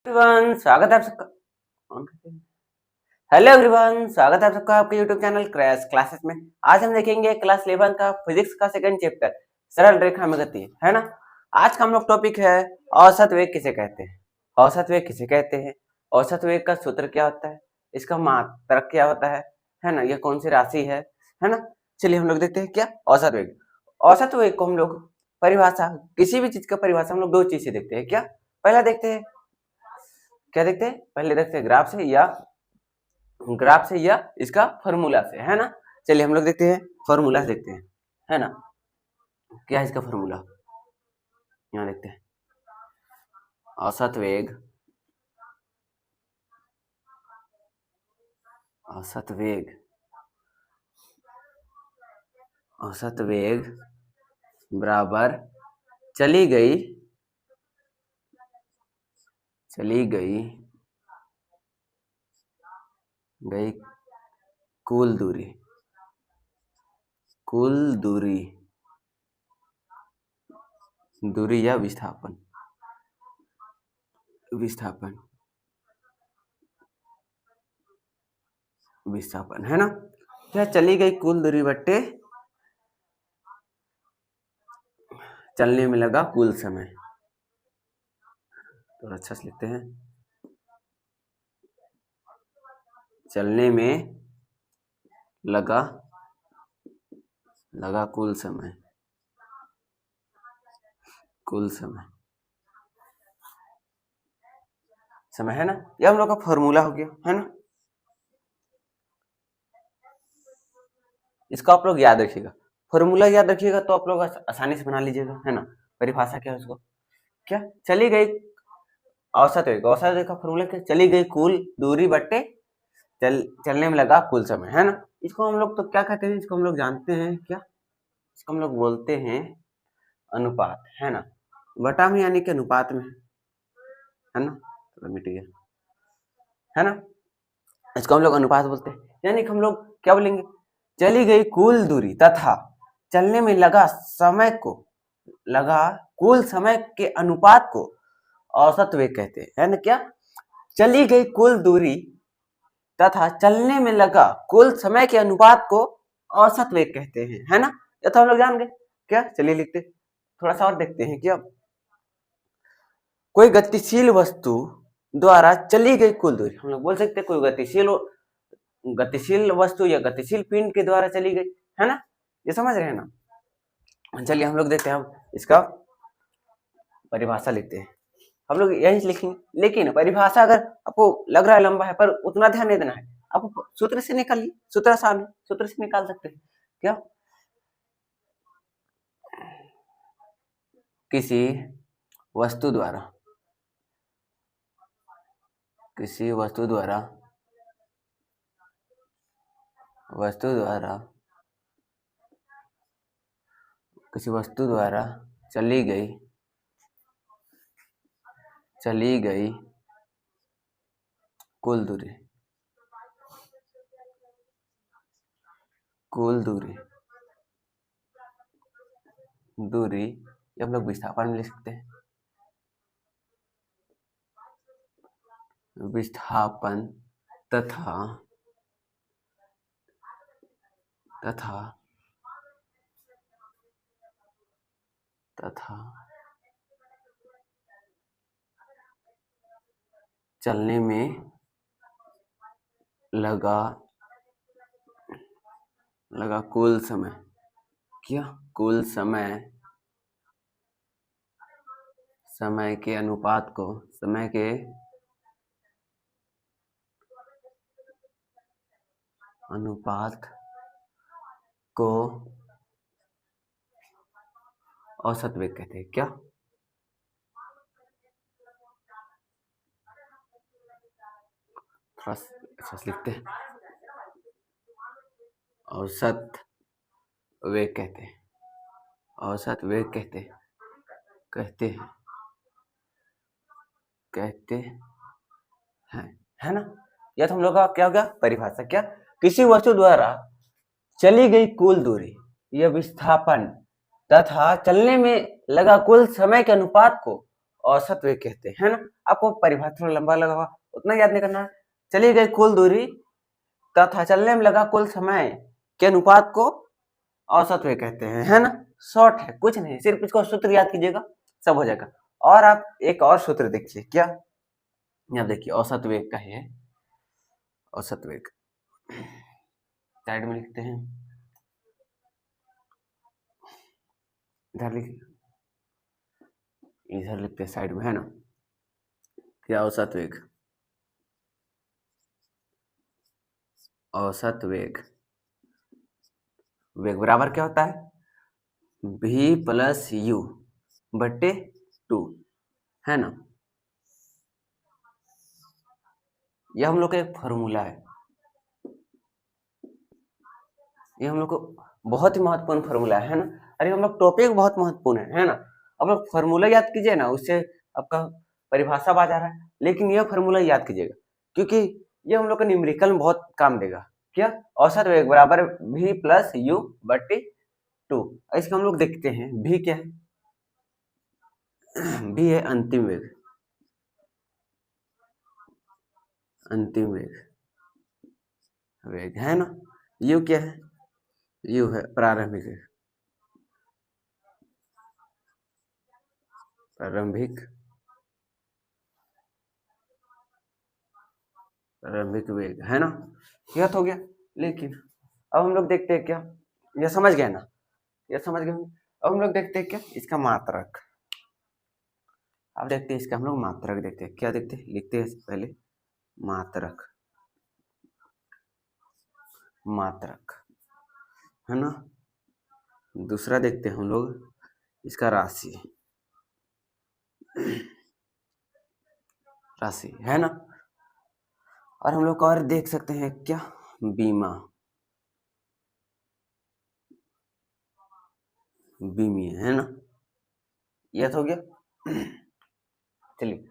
Everyone स्वागत है आप सबका हेलो एवरीवन स्वागत है आप सबका आपके यूट्यूब चैनल क्रैश क्लासेस में। आज हम देखेंगे क्लास 11 का फिजिक्स का सेकंड चैप्टर सरल रेखा में गति, है ना। आज का हम लोग टॉपिक है औसत वेग किसे कहते हैं। औसत वेग किसे कहते हैं, औसत वेग का सूत्र क्या होता है, इसका मात्रक क्या होता है ना, यह कौन सी राशि है ना। चलिए हम लोग देखते हैं क्या औसत वेग। औसत वेग को हम लोग परिभाषा, किसी भी चीज का परिभाषा हम लोग दो चीज से देखते हैं। क्या पहला देखते हैं, क्या देखते हैं, पहले देखते हैं ग्राफ से या इसका फॉर्मूला से, है ना। चलिए हम लोग देखते हैं फॉर्मूला देखते हैं, है ना। क्या है इसका फॉर्मूला, यहाँ देखते हैं। औसत वेग, औसत वेग, औसत वेग बराबर चली गई कुल दूरी या विस्थापन है ना। क्या चली गई कुल दूरी बट्टे चलने में लगा कुल समय। तो अच्छा से लिखते हैं, चलने में लगा कुल समय है ना। ये हम लोग का फॉर्मूला हो गया, है ना। इसको आप लोग याद रखिएगा, फॉर्मूला याद रखिएगा तो आप लोग आसानी से बना लीजिएगा, है ना। परिभाषा क्या है उसको, क्या चली गई औसत वेग का फॉर्मूला क्या, चली गई कुल दूरी बट्टे चलने में लगा कुल समय, है ना। इसको हम लोग तो क्या कहते हैं, इसको हम लोग जानते हैं क्या, इसको हम लोग बोलते हैं अनुपात, है ना। बटा में यानी कि अनुपात में, है ना। तो मिट गया, है ना। इसको हम लोग अनुपात बोलते हैं, यानी कि हम लोग क्या बोलेंगे, चली गई कुल दूरी तथा चलने में लगा कुल समय के अनुपात को औसत वेग कहते हैं, है ना। क्या चली गई कुल दूरी तथा चलने में लगा कुल समय के अनुपात को औसत वेग कहते हैं, है ना। ये तो हम लोग जान गए। क्या चलिए लिखते, थोड़ा सा और देखते हैं। क्या कोई गतिशील वस्तु द्वारा चली गई कुल दूरी, हम लोग बोल सकते हैं कोई गतिशील वस्तु या गतिशील पिंड के द्वारा चली गई, है ना। ये समझ रहे हैं ना। चलिए हम लोग देखते हैं, हम इसका परिभाषा लिखते हैं। हम लोग यही लिखेंगे, लेकिन परिभाषा अगर आपको लग रहा है लंबा है, पर उतना ध्यान नहीं देना है, आप सूत्र से निकालिए, सूत्र आसान है, सूत्र से निकाल सकते हैं। क्या किसी वस्तु द्वारा चली गई कुल दूरी ये हम लोग विस्थापन में लिख सकते हैं। विस्थापन तथा चलने में लगा कुल समय, क्या कुल समय के अनुपात को औसत वेग कहते हैं। क्या थोड़ा लिखते हैं, औसत वेग कहते हैं, है ना। यह तो हम लोग का क्या हो गया परिभाषा। क्या किसी वस्तु द्वारा चली गई कुल दूरी यह विस्थापन तथा चलने में लगा कुल समय के अनुपात को औसत वेग कहते हैं, है ना। आपको परिभाषा थोड़ा लंबा लगा होगा, उतना याद नहीं करना है। चली गई कुल दूरी तथा चलने में लगा कुल समय के अनुपात को औसत वेग कहते हैं, है ना। शॉर्ट है, कुछ नहीं, सिर्फ इसको सूत्र याद कीजिएगा, सब हो जाएगा। और आप एक और सूत्र देखिए, क्या, यहाँ देखिए औसत वेग का है, औसत वेग साइड में लिखते हैं, इधर लिखिए, इधर लिखते हैं साइड में, है ना। क्या औसत वेग, औसत वेग, वेग बराबर क्या होता है, v प्लस यू बटे 2, है ना। यह हम लोग का एक फॉर्मूला है, ये हम लोग को बहुत ही महत्वपूर्ण फॉर्मूला है ना। अरे हम लोग टॉपिक बहुत महत्वपूर्ण है ना। अब लोग फॉर्मूला याद कीजिए ना, उससे आपका परिभाषा आ जा रहा है, लेकिन यह फॉर्मूला याद कीजिएगा, क्योंकि ये हम लोग का न्यूमेरिकल में बहुत काम देगा। क्या, औसत वेग बराबर v प्लस यू बटे 2। इसको हम लोग देखते हैं, v क्या है, v है अंतिम वेग, अंतिम वेग, वेग है ना। u क्या है, u है प्रारंभिक वेग, प्रारंभिक, प्रारंभिक वेग, है ना। यह तो हो गया। लेकिन अब हम लोग देखते हैं, क्या यह समझ गए ना, यह समझ गए। अब हम लोग देखते हैं क्या, इसका मात्रक। अब देखते हैं इसका हम लोग मात्रक देखते हैं, क्या देखते हैं, लिखते हैं पहले मात्रक, मात्रक, है ना। दूसरा देखते हैं हम लोग इसका राशि, राशि, है ना। और हम लोग और देख सकते हैं क्या, बीमा, बीमी, है ना। यह तो हो गया। चलिए,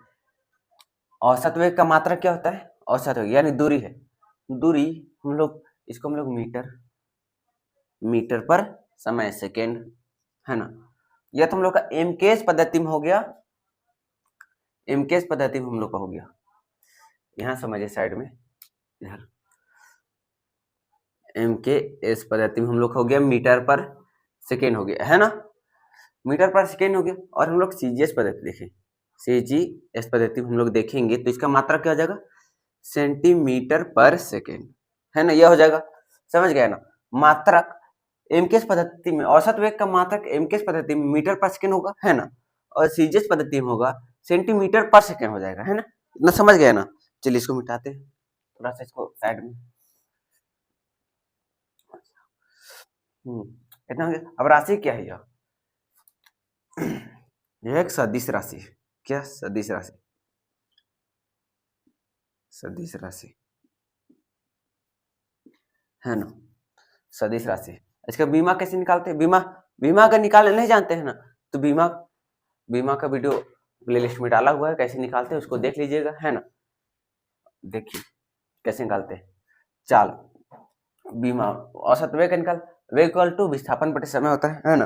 औसत वेग का मात्रक क्या होता है, औसत वेग यानी दूरी है, दूरी हम लोग इसको हम लोग मीटर, मीटर पर समय सेकेंड, है ना। यह तो हम लोग का एमकेएस पद्धति में हो गया, एमकेएस पद्धति में हम लोग का हो गया। यहाँ समझिए साइड में, इधर एमकेएस पद्धति में हम लोग हो गया मीटर पर सेकेंड हो गया, है ना, मीटर पर सेकेंड हो गया। और हम लोग सीजीएस पद्धति देखें, सीजीएस पद्धति हम लोग देखेंगे तो इसका मात्रक क्या हो जाएगा, सेंटीमीटर पर सेकेंड, है ना। यह हो जाएगा, समझ गया ना। मात्रक एमकेएस पद्धति में, औसत वेग का मात्रक एमकेएस पद्धति में मीटर पर सेकेंड होगा, है ना। और सीजीएस पद्धति में होगा सेंटीमीटर पर सेकेंड हो जाएगा, है ना। इतना समझ गया ना। चलिए इसको मिटाते हैं, थोड़ा सा इसको साइड में, इतना हो गया। अब राशि क्या है, यह एक सदिश राशि है। क्या, सदिश राशि, सदिश राशि, है ना, सदिश राशि। इसका बीमा कैसे निकालते हैं, बीमा, बीमा अगर निकालने नहीं जानते हैं ना, तो बीमा, बीमा का वीडियो प्लेलिस्ट में डाला हुआ है, कैसे निकालते हैं उसको देख लीजिएगा, है ना। देखिए कैसे निकालते हैं, चाल, बीमा, औसत वेग निकाल, वेग इक्वल टू विस्थापन बटे समय होता है ना।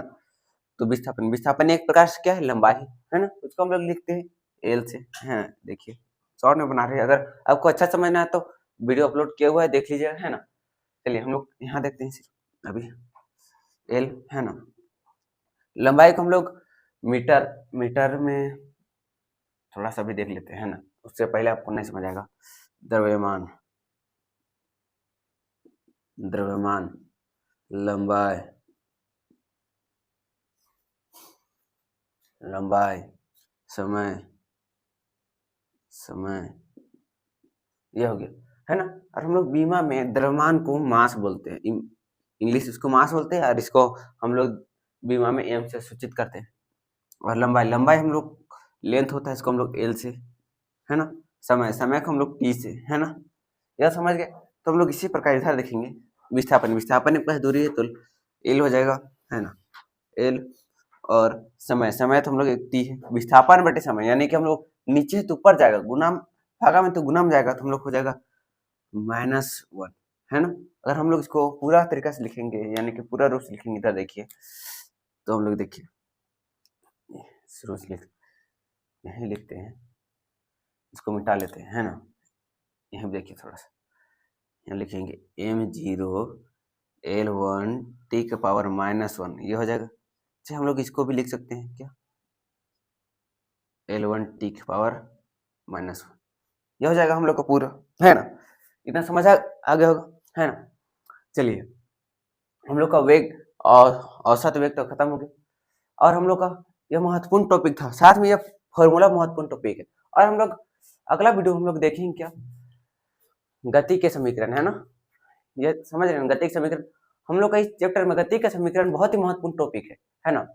तो विस्थापन, विस्थापन एक प्रकार से क्या है, लंबाई, है ना, उसको हम लोग लिखते हैं एल से, है। देखिए शॉर्ट में बना रहे हैं, अगर आपको अच्छा समझना है तो वीडियो अपलोड किया हुआ है, देख लीजिएगा, है ना। चलिए हम लोग यहाँ देखते हैं सिर्फ अभी, एल, है ना। लंबाई को हम लोग मीटर, मीटर में थोड़ा सा भी देख लेते हैं ना, उससे पहले आपको नहीं समझ आएगा। द्रव्यमान, द्रव्यमान, लंबाई, लंबाई, समय, समय, ये हो गया, है ना। और हम लोग बीमा में द्रव्यमान को मास बोलते हैं, इंग्लिश इसको मास बोलते हैं, और इसको हम लोग बीमा में एम से सूचित करते हैं। और लंबाई, लंबाई हम लोग लेंथ होता है, इसको हम लोग एल से, है ना। समय, समय को हम लोग टी से, है ना। यह समझ गए। तो हम लोग इसी प्रकार इधर देखेंगे, विस्थापन, विस्थापन एक दूरी है तो एल हो जाएगा, है ना, एल। और समय, समय तो हम लोग एक टी है, विस्थापन बटे समय, यानी कि हम लोग नीचे तो ऊपर जाएगा, गुना भागा में तो गुना में जाएगा, तो हम लोग हो जाएगा -1, है ना। अगर हम लोग इसको पूरा तरीका से लिखेंगे, यानी कि पूरा रूप से लिखेंगे, इधर देखिए, तो हम लोग देखिए शुरू से लिख, यहीं लिखते हैं, इसको मिटा लेते हैं, है ना। यहाँ देखिए थोड़ा सा, यहाँ लिखेंगे m0 L1 t के पावर -1, ये हो जाएगा। अच्छा हम लोग इसको भी लिख सकते हैं क्या, L1 t के पावर -1, ये हो जाएगा हम लोग का पूरा, है ना। इतना समझ आ गया होगा, है ना। चलिए हम लोग का वेग और औसत वेग तो खत्म हो गया, और हम लोग का यह महत्वपूर्ण टॉपिक था, साथ में यह फॉर्मूला महत्वपूर्ण टॉपिक है। और हम लोग अगला वीडियो हम लोग देखेंगे क्या, गति के समीकरण, है ना। ये समझ रहे हैं गति के समीकरण, हम लोग का इस चैप्टर में गति का समीकरण बहुत ही महत्वपूर्ण टॉपिक है ना।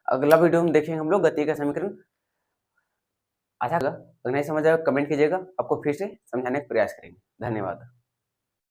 अगला वीडियो में देखेंगे हम लोग गति का समीकरण। अच्छा लगा, अगर नहीं समझ आएगा कमेंट कीजिएगा, आपको फिर से समझाने का प्रयास करेंगे। धन्यवाद।